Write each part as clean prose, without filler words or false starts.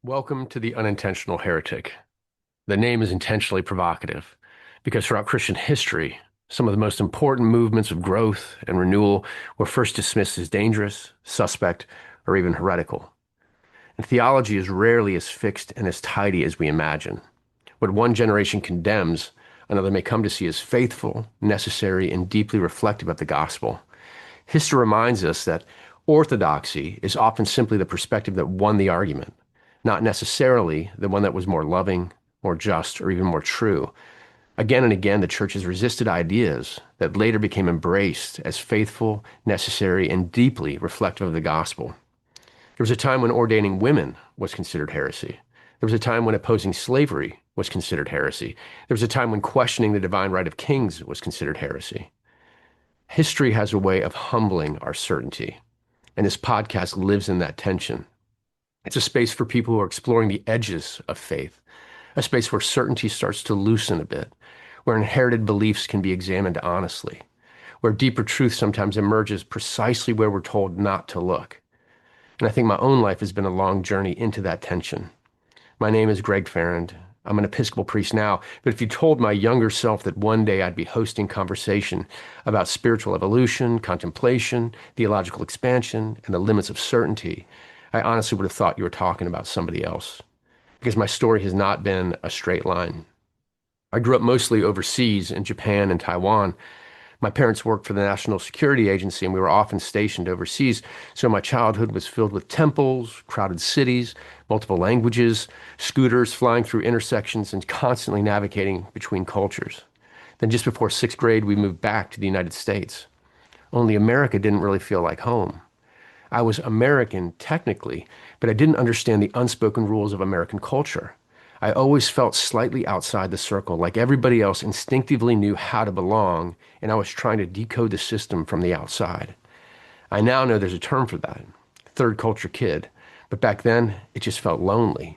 Welcome to the Unintentional Heretic. The name is intentionally provocative because throughout Christian history, some of the most important movements of growth and renewal were first dismissed as dangerous, suspect, or even heretical. And theology is rarely as fixed and as tidy as we imagine. What one generation condemns, another may come to see as faithful, necessary, and deeply reflective of the gospel. History reminds us that orthodoxy is often simply the perspective that won the argument, not necessarily the one that was more loving, more just, or even more true. Again and again, the church has resisted ideas that later became embraced as faithful, necessary, and deeply reflective of the gospel. There was a time when ordaining women was considered heresy. There was a time when opposing slavery was considered heresy. There was a time when questioning the divine right of kings was considered heresy. History has a way of humbling our certainty, and this podcast lives in that tension. It's a space for people who are exploring the edges of faith, a space where certainty starts to loosen a bit, where inherited beliefs can be examined honestly, where deeper truth sometimes emerges precisely where we're told not to look. And I think my own life has been a long journey into that tension. My name is Greg Farrand. I'm an Episcopal priest now, but if you told my younger self that one day I'd be hosting conversation about spiritual evolution, contemplation, theological expansion, and the limits of certainty, I honestly would have thought you were talking about somebody else, because my story has not been a straight line. I grew up mostly overseas in Japan and Taiwan. My parents worked for the National Security Agency, and we were often stationed overseas. So my childhood was filled with temples, crowded cities, multiple languages, scooters flying through intersections, and constantly navigating between cultures. Then just before sixth grade, we moved back to the United States. Only America didn't really feel like home. I was American technically, but I didn't understand the unspoken rules of American culture. I always felt slightly outside the circle, like everybody else instinctively knew how to belong, and I was trying to decode the system from the outside. I now know there's a term for that, third culture kid, but back then it just felt lonely.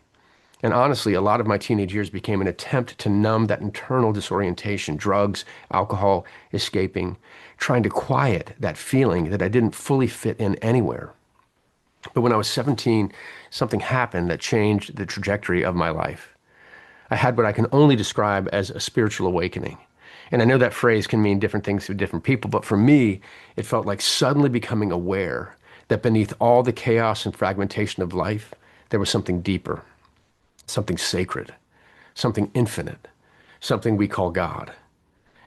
And honestly, a lot of my teenage years became an attempt to numb that internal disorientation, drugs, alcohol, escaping, trying to quiet that feeling that I didn't fully fit in anywhere. But when I was 17, something happened that changed the trajectory of my life. I had what I can only describe as a spiritual awakening. And I know that phrase can mean different things to different people, but for me, it felt like suddenly becoming aware that beneath all the chaos and fragmentation of life, there was something deeper, something sacred, something infinite, something we call God.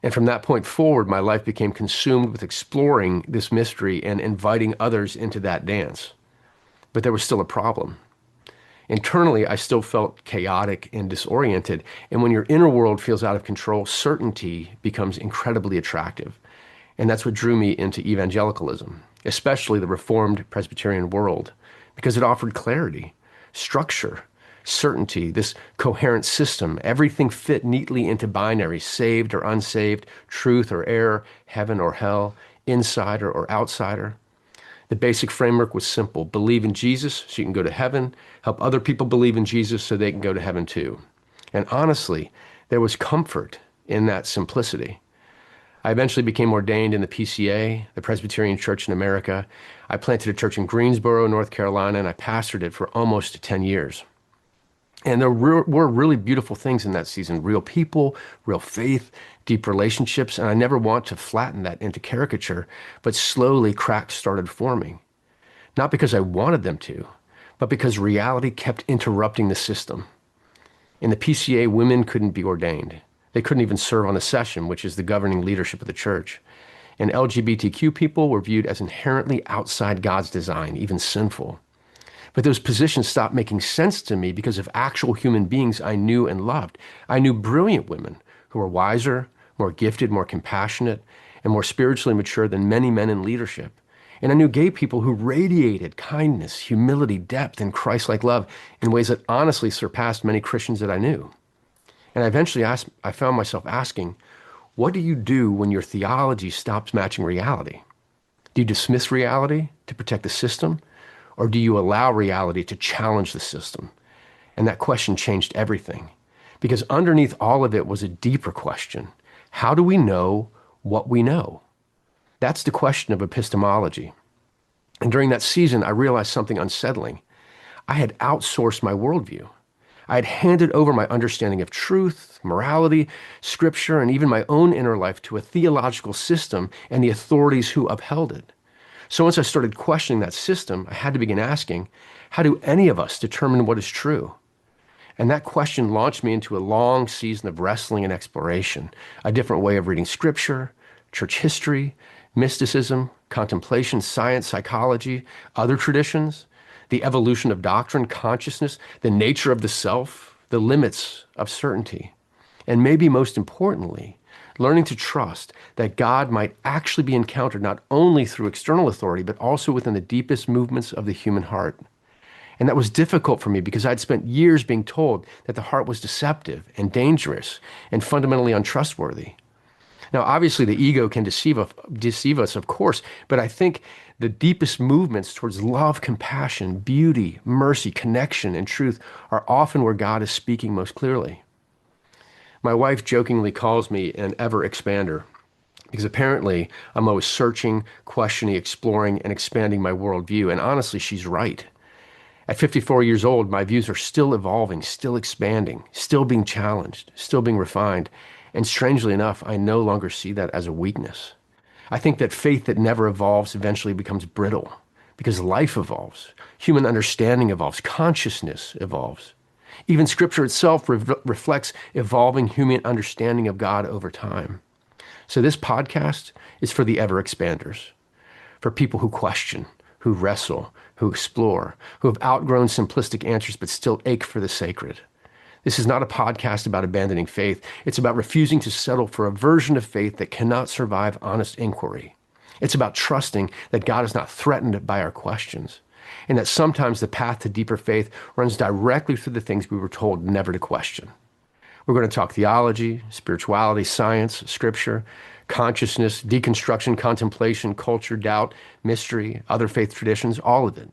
And from that point forward, my life became consumed with exploring this mystery and inviting others into that dance. But there was still a problem. Internally, I still felt chaotic and disoriented. And when your inner world feels out of control, certainty becomes incredibly attractive. And that's what drew me into evangelicalism, especially the Reformed Presbyterian world, because it offered clarity, structure, certainty, this coherent system. Everything fit neatly into binaries, saved or unsaved, truth or error, heaven or hell, insider or outsider. The basic framework was simple. Believe in Jesus so you can go to heaven. Help other people believe in Jesus so they can go to heaven too. And honestly, there was comfort in that simplicity. I eventually became ordained in the PCA, the Presbyterian Church in America. I planted a church in Greensboro, North Carolina, and I pastored it for almost 10 years. And there were really beautiful things in that season, real people, real faith, deep relationships. And I never want to flatten that into caricature, but slowly cracks started forming. Not because I wanted them to, but because reality kept interrupting the system. In the PCA, women couldn't be ordained. They couldn't even serve on a session, which is the governing leadership of the church. And LGBTQ people were viewed as inherently outside God's design, even sinful. But those positions stopped making sense to me because of actual human beings I knew and loved. I knew brilliant women who were wiser, more gifted, more compassionate, and more spiritually mature than many men in leadership. And I knew gay people who radiated kindness, humility, depth, and Christ-like love in ways that honestly surpassed many Christians that I knew. And I found myself asking, what do you do when your theology stops matching reality? Do you dismiss reality to protect the system? Or do you allow reality to challenge the system? And that question changed everything. Because underneath all of it was a deeper question. How do we know what we know? That's the question of epistemology. And during that season, I realized something unsettling. I had outsourced my worldview. I had handed over my understanding of truth, morality, scripture, and even my own inner life to a theological system and the authorities who upheld it. So once I started questioning that system, I had to begin asking, how do any of us determine what is true? And that question launched me into a long season of wrestling and exploration, a different way of reading scripture, church history, mysticism, contemplation, science, psychology, other traditions, the evolution of doctrine, consciousness, the nature of the self, the limits of certainty. And maybe most importantly, learning to trust that God might actually be encountered not only through external authority, but also within the deepest movements of the human heart. And that was difficult for me because I'd spent years being told that the heart was deceptive and dangerous and fundamentally untrustworthy. Now, obviously, the ego can deceive us, of course, but I think the deepest movements towards love, compassion, beauty, mercy, connection, and truth are often where God is speaking most clearly. My wife jokingly calls me an ever-expander because apparently I'm always searching, questioning, exploring, and expanding my worldview. And honestly, she's right. At 54 years old, my views are still evolving, still expanding, still being challenged, still being refined. And strangely enough, I no longer see that as a weakness. I think that faith that never evolves eventually becomes brittle because life evolves, human understanding evolves, consciousness evolves. Even scripture itself reflects evolving human understanding of God over time. So this podcast is for the ever expanders, for people who question, who wrestle, who explore, who have outgrown simplistic answers but still ache for the sacred. This is not a podcast about abandoning faith. It's about refusing to settle for a version of faith that cannot survive honest inquiry. It's about trusting that God is not threatened by our questions, and that sometimes the path to deeper faith runs directly through the things we were told never to question. We're going to talk theology, spirituality, science, scripture, consciousness, deconstruction, contemplation, culture, doubt, mystery, other faith traditions, all of it.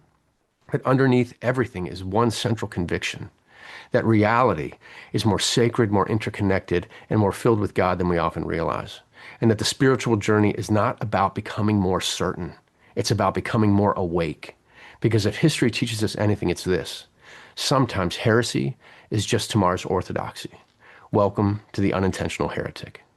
But underneath everything is one central conviction, that reality is more sacred, more interconnected, and more filled with God than we often realize. And that the spiritual journey is not about becoming more certain. It's about becoming more awake. Because if history teaches us anything, it's this. Sometimes heresy is just tomorrow's orthodoxy. Welcome to the Unintentional Heretic.